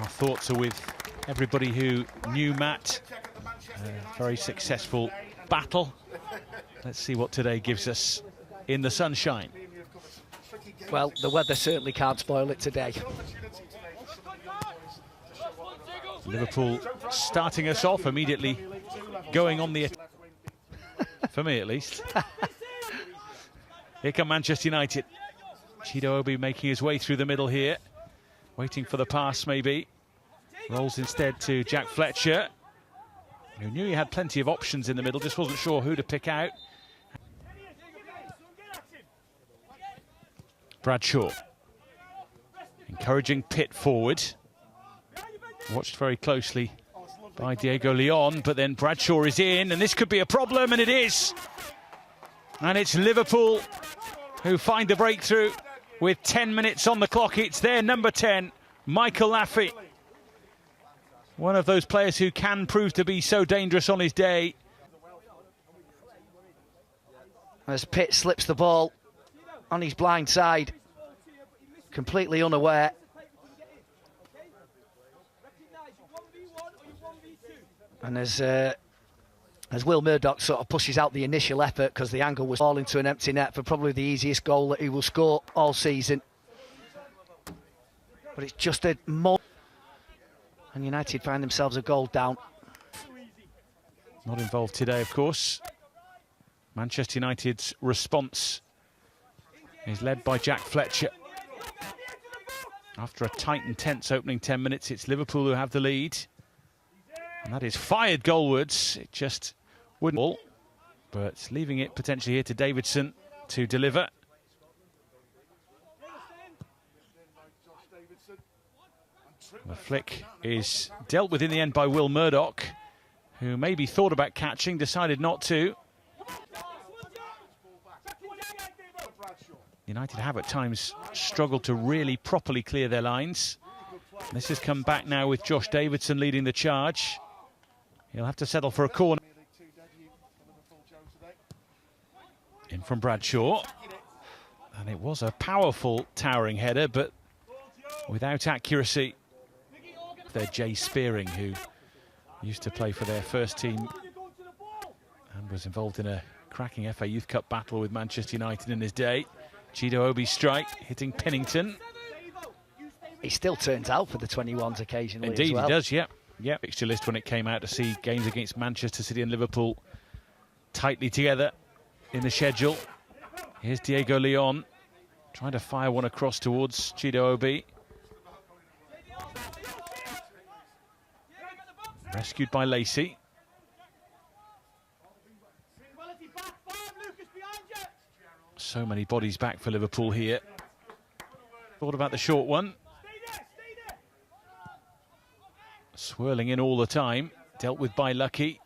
thoughts are with everybody who knew Matt. Very successful battle. Let's see what today gives us in the sunshine. Well, the weather certainly can't spoil it today. Liverpool starting us off immediately, going on the for me at least. Here come Manchester United. Chido Obi making his way through the middle here, waiting for the pass maybe. Rolls instead to Jack Fletcher, who knew he had plenty of options in the middle, just wasn't sure who to pick out. Bradshaw encouraging Pitt forward. Watched very closely by Diego Leon, but then Bradshaw is in, and this could be a problem, and it is. And it's Liverpool who find the breakthrough with 10 minutes on the clock. It's their number 10, Michael Laffey. One of those players who can prove to be so dangerous on his day. As Pitt slips the ball on his blind side, completely unaware. And as Will Murdoch sort of pushes out the initial effort, because the angle was falling to an empty net for probably the easiest goal that he will score all season. But it's just a moment, and United find themselves a goal down. Not involved today, of course. Manchester United's response is led by Jack Fletcher. After a tight and tense opening 10 minutes, it's Liverpool who have the lead. And that is fired goalwards. It just wouldn't, but leaving it potentially here to Davidson to deliver. The flick is dealt with in the end by Will Murdoch, who maybe thought about catching, decided not to. United have at times struggled to really properly clear their lines. This has come back now with Josh Davidson leading the charge. He'll have to settle for a corner. In from Bradshaw. And it was a powerful towering header, but without accuracy. They're Jay Spearing, who used to play for their first team and was involved in a cracking FA Youth Cup battle with Manchester United in his day. Chido Obi's strike hitting Pennington. He still turns out for the 21s occasionally. Indeed, as well. He does, yeah. Yeah, fixture list when it came out to see games against Manchester City and Liverpool tightly together in the schedule. Here's Diego Leon trying to fire one across towards Chido Obi. Rescued by Lacey. So many bodies back for Liverpool here. Thought about the short one. Swirling in all the time. Dealt with by Lucky.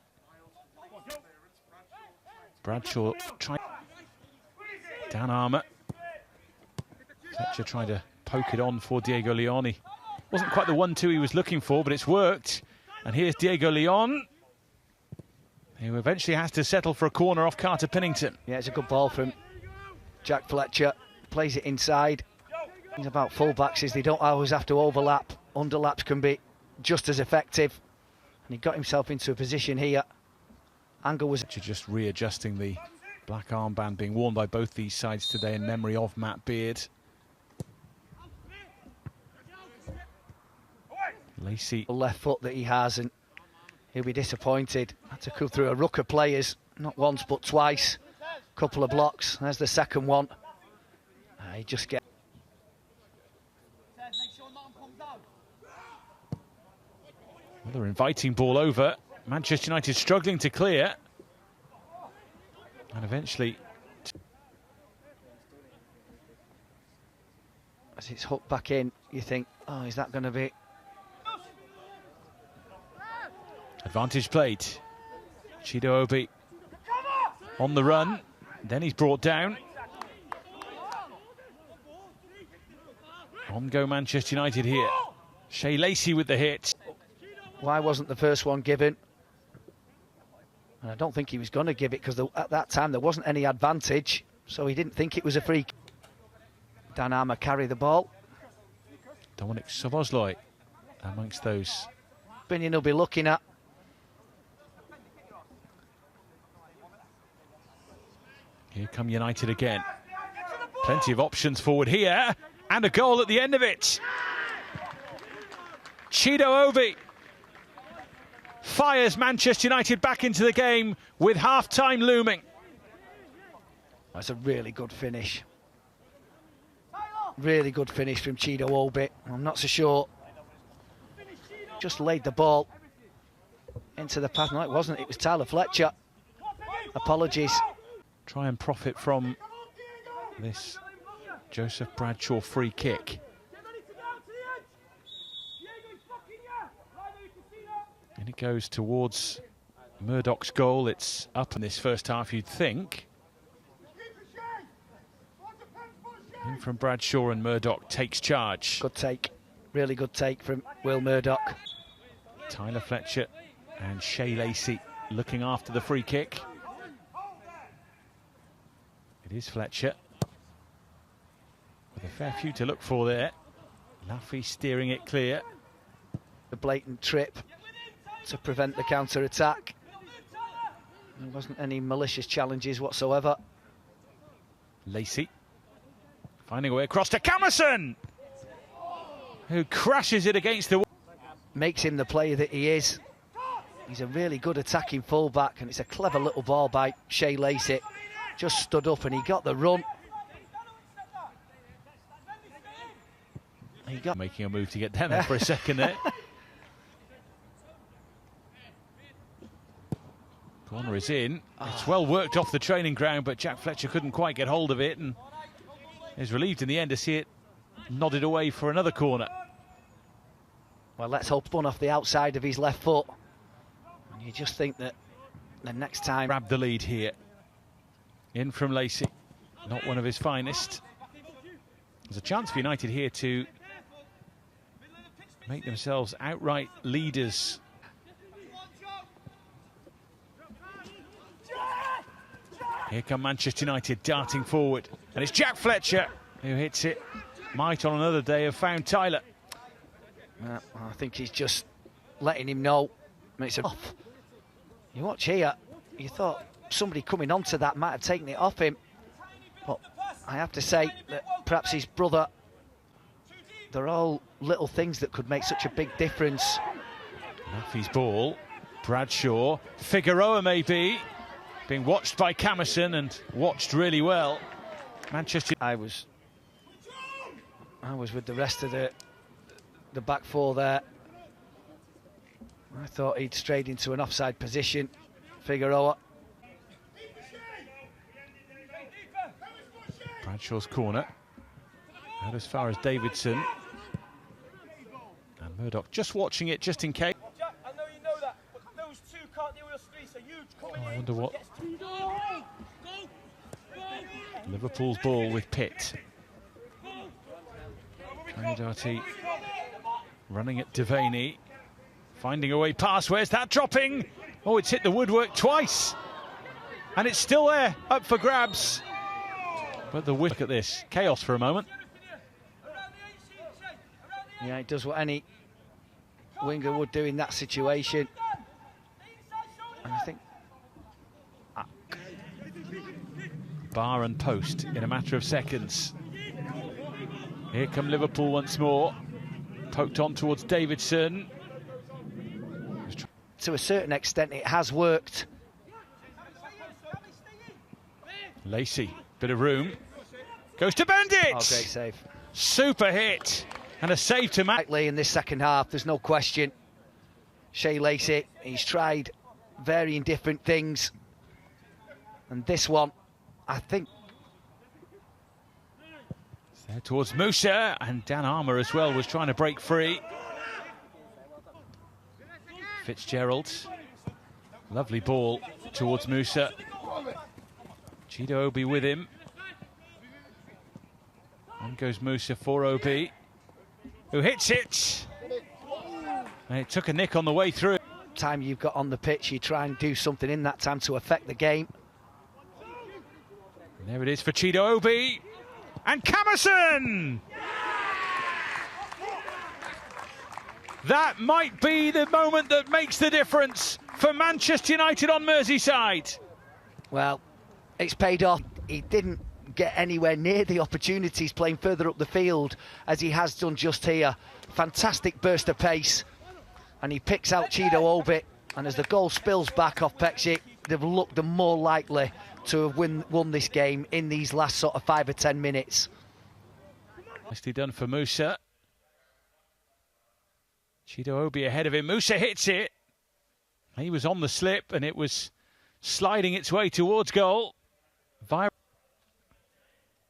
Bradshaw trying. Dan Armour. Fletcher trying to poke it on for Diego Leon. Wasn't quite the 1-2 he was looking for, but it's worked. And here's Diego Leon, who eventually has to settle for a corner off Carter Pennington. Yeah, it's a good ball from Jack Fletcher. Plays it inside. Things about fullbacks is they don't always have to overlap. Underlaps can be just as effective. And he got himself into a position here. Angle was just readjusting the black armband being worn by both these sides today in memory of Matt Beard. Lacey. Left foot that he has, and he'll be disappointed. Had to come through a ruck of players, not once but twice. Couple of blocks. There's the second one. He just gets. Another inviting ball over. Manchester United struggling to clear. And eventually, as it's hooked back in, you think, oh, is that going to be? Advantage played. Chido Obi on the run. Then he's brought down. On go Manchester United here. Shea Lacey with the hit. Why wasn't the first one given? And I don't think he was going to give it because at that time there wasn't any advantage, so he didn't think it was a free. Dan Armour carry the ball. Dominic Szoboszlai amongst those. Opinion he'll be looking at. Here come United again. Plenty of options forward here, and a goal at the end of it. Chido Obi fires Manchester United back into the game with half-time looming. That's a really good finish. Really good finish from Chido Obi. I'm not so sure. Just laid the ball into the path. No, it wasn't. It was Tyler Fletcher. Apologies. Try and profit from this Joseph Bradshaw free kick. And it goes towards Murdoch's goal. It's up in this first half, you'd think. In from Bradshaw, and Murdoch takes charge. Good take. Really good take from Will Murdoch. Tyler Fletcher and Shea Lacey looking after the free kick. It is Fletcher, with a fair few to look for there. Laffy steering it clear. The blatant trip to prevent the counter-attack. There wasn't any malicious challenges whatsoever. Lacey finding a way across to Camerson, who crashes it against the wall. Makes him the player that he is. He's a really good attacking fullback, and it's a clever little ball by Shea Lacey. Just stood up and he got the run. He got making a move to get down there for a second there. Corner is in. It's well worked off the training ground, but Jack Fletcher couldn't quite get hold of it, and is relieved in the end to see it nodded away for another corner. Well, let's hope spun off the outside of his left foot. And you just think that the next time... Grab the lead here. In from Lacey. Not one of his finest. There's a chance for United here to make themselves outright leaders. Here come Manchester United darting forward. And it's Jack Fletcher who hits it. Might on another day have found Tyler. I think he's just letting him know. It's off. You watch here, you thought somebody coming onto that might have taken it off him. But I have to say that perhaps his brother, they're all little things that could make such a big difference. Laffy's ball. Bradshaw. Figueroa maybe. Being watched by Camerson, and watched really well. Manchester... I was with the rest of the back four there. I thought he'd strayed into an offside position. Figueroa. Bradshaw's corner. Out as far as Davidson. And Murdoch just watching it just in case. I know you know that, but those two can't deal with us three, so you coming in. I wonder what... Liverpool's ball with Pitt. Darty running at Devaney. Finding a way past. Where's that dropping? Oh, it's hit the woodwork twice. And it's still there, up for grabs. But the look at this. Chaos for a moment. Yeah, it does what any winger would do in that situation. And I think... Bar and post in a matter of seconds. Here come Liverpool once more. Poked on towards Davidson. To a certain extent, it has worked. Lacey, bit of room. Goes to Bandit! Oh, great save. Super hit. And a save to Matt. In this second half, there's no question. Shea Lacey, he's tried varying different things. And this one, I think... There towards Musa, and Dan Armour as well was trying to break free. Fitzgerald. Lovely ball towards Musa. Chido Obi with him. On goes Musa for Obi, who hits it. And it took a nick on the way through. Time you've got on the pitch, you try and do something in that time to affect the game. And there it is for Chido Obi. And Camerson! That might be the moment that makes the difference for Manchester United on Merseyside. Well, it's paid off. He didn't get anywhere near the opportunities playing further up the field as he has done just here. Fantastic burst of pace. And he picks out Chido Obi. And as the goal spills back off Pexic, they've looked the more likely to have won this game in these last sort of 5 or 10 minutes. Nicely done for Musa. Chido Obi ahead of him. Musa hits it. He was on the slip and it was sliding its way towards goal.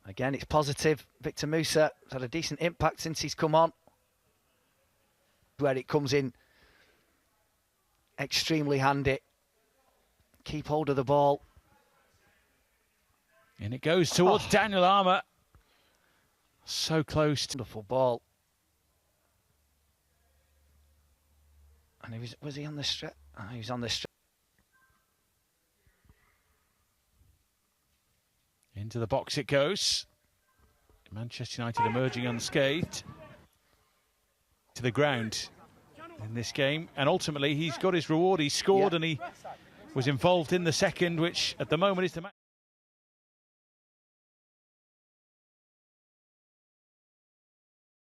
Again, it's positive. Victor Musa has had a decent impact since he's come on. Where it comes in extremely handy. Keep hold of the ball. And it goes towards Daniel Armour. So close. Wonderful ball. And was he on the stretch? Oh, he was on the stretch. Into the box it goes. Manchester United emerging unscathed. To the ground in this game. And ultimately he's got his reward. He scored and he was involved in the second, which at the moment is the match.